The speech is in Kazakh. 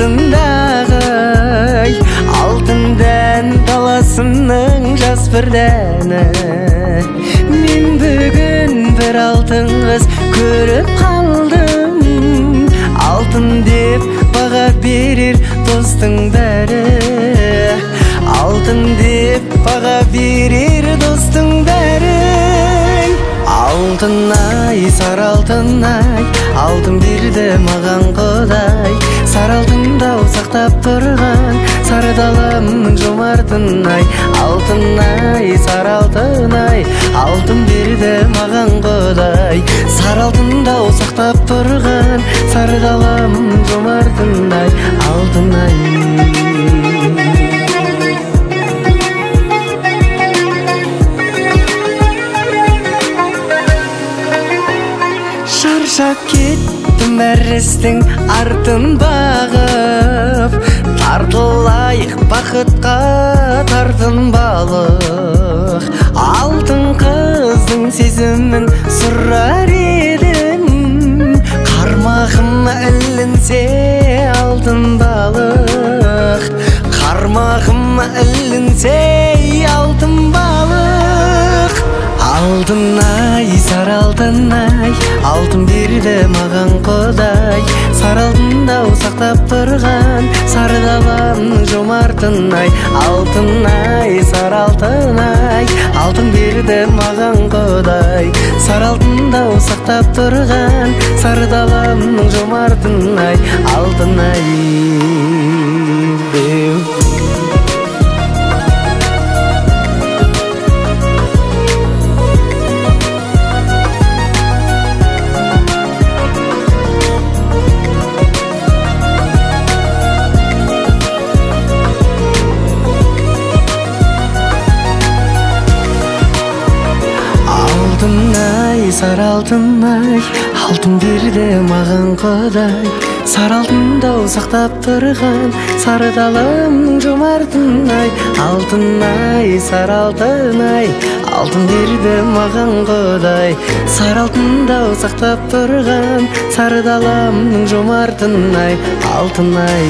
артындағы алтын дән даласының жас бір дәні. Мен бүгін бір алтын қыз көріп қалдым, алтын деп баға берер достың бәрі, алтын деп баға берер достың бәрі. Алтын-ай, сары алтын-ай, алтын берді маған Құдай. Сары алтындау сақтап тұрған сары даламның жомартын-ай. Алтын-ай, сары алтын-ай, алтын берді маған Құдай. Сары алтындау сақтап тұрған сары даламның жомартын-ай. Алтын-ай. Шаршап кеттім әрістің артын бағып, тартылайық бақытқа тартынбалық. Алтын қыздың сезімін сұрар едім, қармағыма ілінсе алтын балық, қармағыма ілінсе алтын балық. Алтын-ай, сары алтын-ай, алтын берді маған Құдай. Сары алтындау сақтап тұрған сары даламның жомартын-ай. Алтын-ай, сары алтын-ай, алтын берді маған Құдай. Сары алтындау сақтап тұрған сары даламның жомартын-ай. Алтын-ай. Алтын-ай, сары алтын-ай, алтын берді маған Құдай. Сары алтындау сақтап тұрған сары даламның жомартын-ай. Алтын-ай, сары алтын-ай, алтын берді маған Құдай. Сары алтындау сақтап тұрған сары даламның жомартын-ай. Алтын-ай.